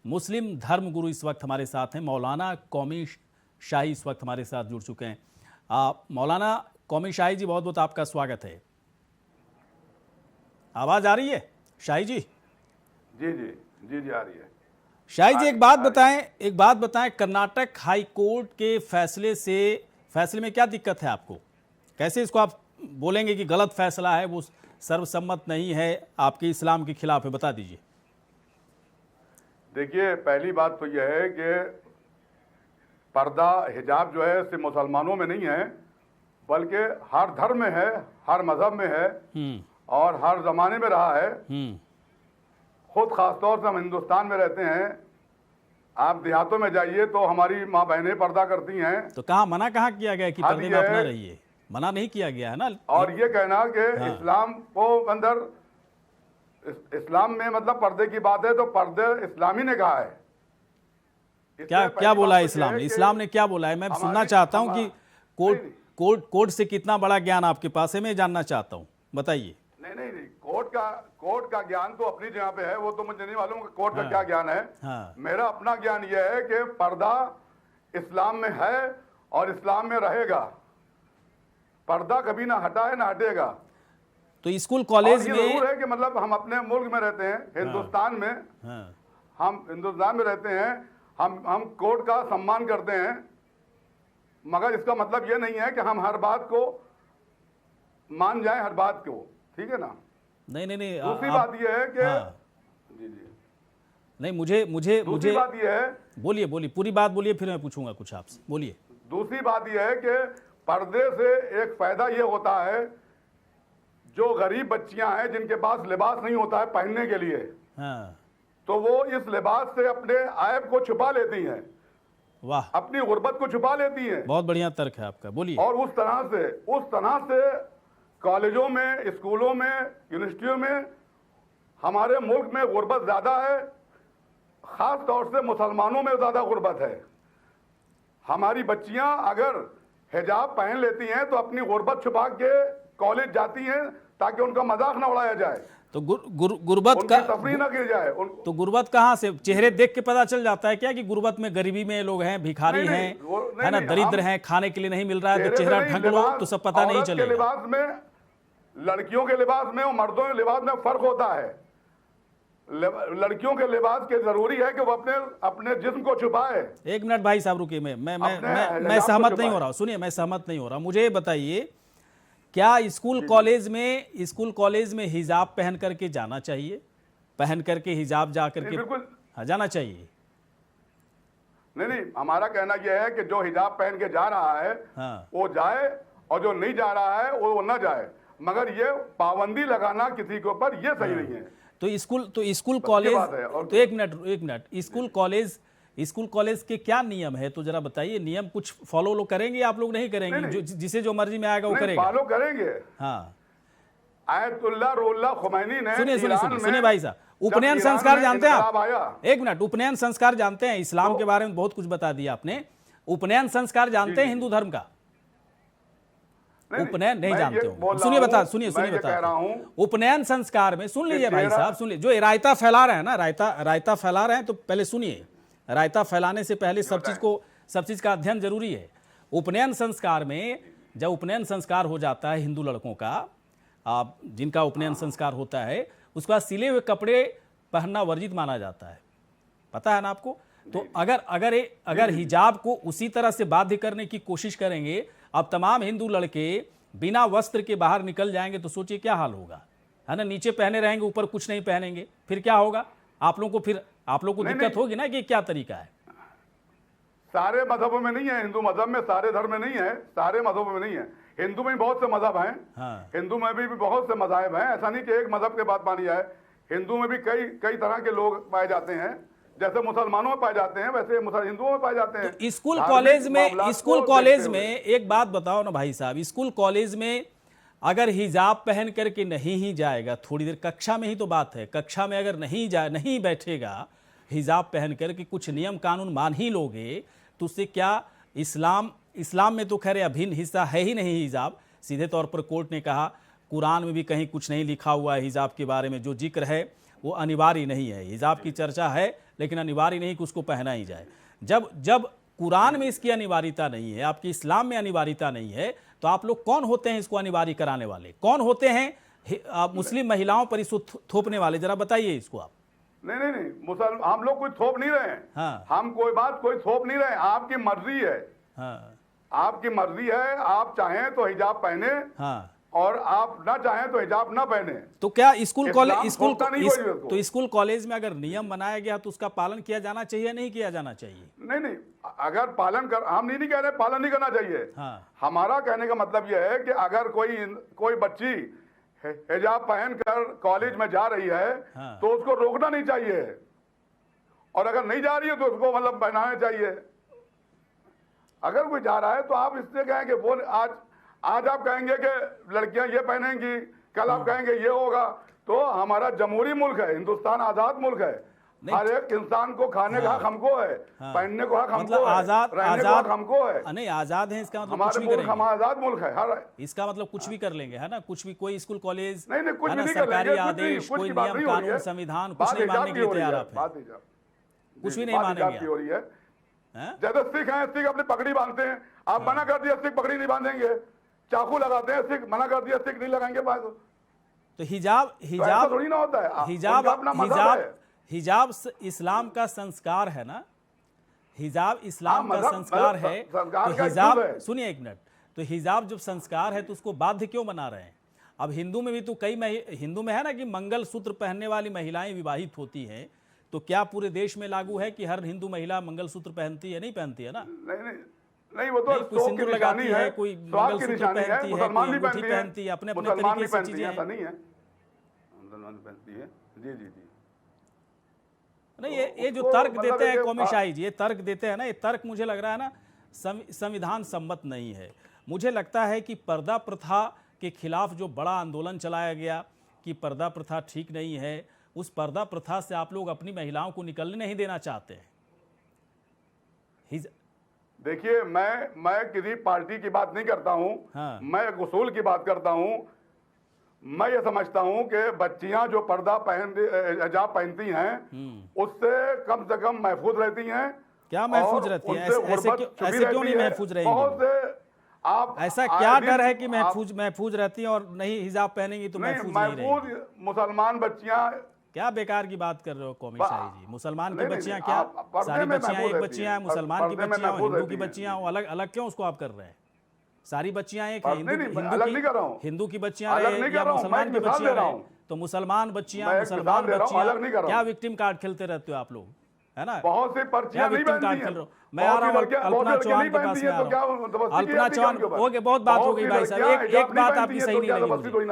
मुस्लिम धर्म गुरु इस वक्त हमारे साथ हैं। मौलाना कौमी शाही इस वक्त हमारे साथ जुड़ चुके हैं। मौलाना कौमी शाही जी, बहुत बहुत आपका स्वागत है। आवाज़ आ रही है शाही जी? जी जी जी जी आ रही है। शाही जी, एक बात बताएं, कर्नाटक हाई कोर्ट के फैसले में क्या दिक्कत है आपको? कैसे इसको आप बोलेंगे कि गलत फैसला है, वो सर्वसम्मत नहीं है, आपके इस्लाम के खिलाफ है? बता दीजिए। देखिए, पहली बात तो यह है कि पर्दा हिजाब जो है सिर्फ मुसलमानों में नहीं है, बल्कि हर धर्म में है, हर मजहब में है और हर जमाने में रहा है। खुद खासतौर से हम हिंदुस्तान में रहते हैं, आप देहातों में जाइए तो हमारी माँ बहनें पर्दा करती हैं। तो मना कहाँ किया गया कि पर्दे में अपना रहिए? मना नहीं किया गया है ना। और ये कहना कि इस्लाम को अंदर, इस्लाम में मतलब पर्दे की बात है तो पर्दे इस्लामी ने कहा है। क्या बोला है इस्लाम ने? इस्लाम ने क्या बोला है? मैं सुनना चाहता हूं कि कोर्ट से कितना बड़ा ज्ञान आपके पास है, मैं जानना चाहता हूं, बताइए। नहीं, कोर्ट का ज्ञान तो अपनी जगह पे है, वो तो मुझे नहीं मालूम कि कोर्ट का क्या ज्ञान है। मेरा अपना ज्ञान ये है कि पर्दा इस्लाम में है और इस्लाम में रहेगा। पर्दा कभी ना हटा है ना हटेगा। तो स्कूल कॉलेज में जरूर है कि मतलब हम अपने मुल्क में रहते हैं, हिंदुस्तान में, हम हिंदुस्तान में रहते हैं, हम कोर्ट का सम्मान करते हैं, मगर इसका मतलब ये नहीं है कि हम हर बात को मान जाएं, हर बात को, ठीक है ना? नहीं। दूसरी बात यह है कि जी नहीं, मुझे दूसरी बात यह है, बोलिए पूरी बात बोलिए, फिर मैं पूछूंगा कुछ आपसे, बोलिए। दूसरी बात यह है कि पर्दे से एक फायदा यह होता है, जो गरीब बच्चियां हैं जिनके पास लिबास नहीं होता है पहनने के लिए, तो वो इस लिबास से अपने ऐब को छुपा लेती हैं। वाह, अपनी गुर्बत को छुपा लेती हैं। बहुत बढ़िया तर्क है आपका, बोलिए। और उस तरह से कॉलेजों में, स्कूलों में, यूनिवर्सिटियों में हमारे मुल्क में गुर्बत ज्यादा है, खास तौर से मुसलमानों में ज्यादा गुर्बत है। हमारी बच्चियां अगर हिजाब पहन लेती हैं तो अपनी गुर्बत छुपा के कॉलेज जाती हैं ताकि उनका मजाक ना उड़ाया जाए, तो गुर्बत का तफरीह ना की जाए। तो गुर्बत कहाँ से? चेहरे देख के पता चल जाता है क्या कि गुर्बत में, गरीबी में लोग हैं, भिखारी हैं, है ना, दरिद्र हैं, खाने के लिए नहीं मिल रहा है, तो चेहरा ढक लो तो सब पता नहीं चलेगा। लिबास में, लड़कियों के लिबास में और मर्दों के लिबास में फर्क होता है। लड़कियों के लिबास के जरूरी है कि वो अपने जिस्म को छुपाए। एक मिनट भाई साहब, रुकिए, मैं सहमत नहीं हो रहा हूँ। सुनिए, मैं सहमत नहीं हो रहा। मुझे बताइए, क्या स्कूल कॉलेज में हिजाब पहन करके जाना चाहिए? पहन करके हिजाब जा करके बिल्कुल जाना चाहिए? नहीं, हमारा कहना यह है कि जो हिजाब पहन के जा रहा है वो जाए, और जो नहीं जा रहा है वो ना जाए, मगर ये पाबंदी लगाना किसी के ऊपर ये सही नहीं है। तो स्कूल कॉलेज, तो एक मिनट, स्कूल कॉलेज के क्या नियम है, तो जरा बताइए। नियम कुछ फॉलो करेंगे आप लोग? नहीं करेंगे? नहीं। जिसे जो मर्जी में आएगा वो करेगा? फॉलो करेंगे। हाँ, आयतुल्लाह रुहुल्लाह खुमैनी ने सुनिए भाई साहब, उपनयन संस्कार जानते हैं आप? एक मिनट, उपनयन संस्कार जानते हैं? इस्लाम के बारे में बहुत कुछ बता दिया आपने। उपनयन संस्कार जानते हैं हिंदू धर्म का? उपनयन नहीं जानते हो? सुनिए बता उपनयन संस्कार में, सुन लीजिए भाई साहब, सुन लीजिए। जो रायता फैला रहे हैं ना, रायता फैला रहे हैं, तो पहले सुनिए। रायता फैलाने से पहले सब चीज का अध्ययन जरूरी है। उपनयन संस्कार में, जब उपनयन संस्कार हो जाता है हिंदू लड़कों का, जिनका उपनयन संस्कार होता है, उसके बाद सिले हुए कपड़े पहनना वर्जित माना जाता है, पता है ना आपको? तो अगर हिजाब को उसी तरह से बाध्य करने की कोशिश करेंगे, अब तमाम हिंदू लड़के बिना वस्त्र के बाहर निकल जाएंगे, तो सोचिए क्या हाल होगा, है ना? नीचे पहने रहेंगे, ऊपर कुछ नहीं पहनेंगे, फिर क्या होगा? आप लोग को दिक्कत होगी ना कि क्या तरीका है। सारे मजहबों में नहीं है, हिंदू मजहब में सारे धर्म में नहीं है, सारे मजहबों में नहीं है। हिंदू में बहुत से मजहब हैं, हिंदू में भी बहुत से मजाहब हैं। ऐसा नहीं कि एक मजहब के बात मानी जाए। हिंदू में भी कई तरह के लोग पाए जाते हैं, जैसे मुसलमानों में पाए जाते हैं वैसे हिंदुओं में पाए जाते हैं। तो स्कूल कॉलेज में एक बात बताओ ना भाई साहब, स्कूल कॉलेज में अगर हिजाब पहन करके नहीं ही जाएगा, थोड़ी देर कक्षा में ही तो बात है, कक्षा में अगर नहीं बैठेगा हिजाब पहन कर के, कुछ नियम कानून मान ही लोगे, तो उससे क्या? इस्लाम में तो खैर अभिन्न हिस्सा है ही नहीं हिजाब। सीधे तौर पर कोर्ट ने कहा, कुरान में भी कहीं कुछ नहीं लिखा हुआ है हिजाब के बारे में, जो जिक्र है वो अनिवार्य नहीं है। हिजाब की चर्चा है लेकिन अनिवार्य नहीं कि उसको पहना ही जाए। जब जब कुरान में इसकी अनिवार्यता नहीं है, आपकी इस्लाम में अनिवार्यता नहीं है, तो आप लोग कौन होते हैं इसको अनिवार्य कराने वाले? कौन होते हैं मुस्लिम महिलाओं पर इसको थोपने वाले? जरा बताइए इसको आप। नहीं, हम लोग कोई थोप नहीं रहे हैं। हाँ। हम कोई थोप नहीं रहे हैं। आपकी मर्जी है। हाँ। आपकी मर्जी है, आप चाहें तो हिजाब पहने। हाँ। और आप ना चाहें तो हिजाब ना पहने। तो क्या स्कूल कॉलेज तो स्कूल कॉलेज में अगर नियम बनाया गया तो उसका पालन किया जाना चाहिए, नहीं किया जाना चाहिए? नहीं, अगर पालन कर, हम नहीं कह रहे पालन नहीं करना चाहिए। हाँ। हमारा कहने का मतलब यह है कि अगर कोई बच्ची हिजाब पहनकर कॉलेज में जा रही है, हाँ। तो उसको रोकना नहीं चाहिए, और अगर नहीं जा रही है तो उसको मतलब पहनाना चाहिए। अगर कोई जा रहा है तो आप इससे कहें कि वो आज आप कहेंगे कि लड़कियां ये पहनेंगी, कल आप कहेंगे ये होगा। तो हमारा जमहूरी मुल्क है, हिंदुस्तान आजाद मुल्क है। हर एक इंसान को खाने का हक हमको है, पहनने को हक हमको मतलब है, आजाद रहने का हक हमको है। नहीं, आजाद है इसका मतलब हमारे कुछ भी मुल्क करेंगे। हमारा आजाद मुल्क है। हर इसका मतलब कुछ भी कर लेंगे, है ना? कुछ भी, कोई स्कूल कॉलेज, नहीं, कुछ है ना, भी कर सरकारी लेंगे, आदेश, कोई नियम कानून संविधान कुछ नहीं मानने के लिए तैयार आप हैं? कुछ भी नहीं मानेंगे हो रही है। जैसे सिख हैं, सिख अपनी पगड़ी बांधते हैं, आप मना कर दिया सिख पगड़ी नहीं बांधेंगे। चाकू लगाते हैं सिख, मना कर दिया सिख नहीं लगाएंगे। तो हिजाब थोड़ी ना होता है। हिजाब इस्लाम का संस्कार है ना? हिजाब इस्लाम का संस्कार है। तो हिजाब, सुनिए एक मिनट, तो हिजाब जब संस्कार है तो उसको बाध्य क्यों बना रहे हैं? अब हिंदू में भी तो हिंदू में है ना कि मंगल सूत्र पहनने वाली महिलाएं विवाहित होती हैं, तो क्या पूरे देश में लागू है कि हर हिंदू महिला मंगलसूत्र पहनती है? नहीं पहनती है ना? नहीं, वो तो कोई सिंदूर लगाती है, कोई मंगलसूत्र पहनती है, कोई अंगूठी पहनती है, अपने अपने तरीके से चीजें हैं। ऐसा नहीं है, मुसलमान पहनती है। जी जी जी। नहीं, ये जो तर्क देते हैं कौमी शाही जी, ये तर्क देते हैं ना, ये तर्क मुझे लग रहा है ना संविधान सम्मत नहीं है। मुझे लगता है कि पर्दा प्रथा के खिलाफ जो बड़ा आंदोलन चलाया गया कि पर्दा प्रथा ठीक नहीं है, उस पर्दा प्रथा से आप लोग अपनी महिलाओं को निकलने नहीं देना चाहते हैं। देखिए, मैं किसी पार्टी की बात नहीं करता हूं। हाँ। मैं एक उसूल की बात करता हूं। मैं ये समझता हूं कि बच्चियां जो पर्दा हिजाब पहनती हैं, उससे कम से कम महफूज रहती हैं। क्या महफूज रहती है? ऐसे क्यों नहीं महफूज रहेंगी? बहुत से आप ऐसा क्या डर है कि महफूज रहती हैं और नहीं हिजाब पहनेंगी तो महफूज नहीं रहेंगी? मुसलमान बच्चियां, क्या बेकार की बात कर रहे हो कौमी शाही जी? मुसलमान की बच्चियां क्या सारी बच्चियां एक बच्चियां हैं? मुसलमान की बच्चियां, हिंदू की बच्चियां, अलग अलग क्यों उसको आप कर रहे हैं? सारी बच्चियां एक है, हिंदू की बच्चियां या मुसलमान की बच्चियां हैं? तो मुसलमान बच्चियां क्या विक्टिम कार्ड खेलते रहते हो आप लोग, है ना? बहुत सी पर्चियां नहीं विक्टिम कार्ड खेल रहे हो। मैं आ रहा हूँ अल्पना चौहान के पास में आ रहा हूँ। अल्पना चौहान, ओके, बहुत बात हो गई भाई साहब। एक बात आपकी सही नहीं लगी मुझे।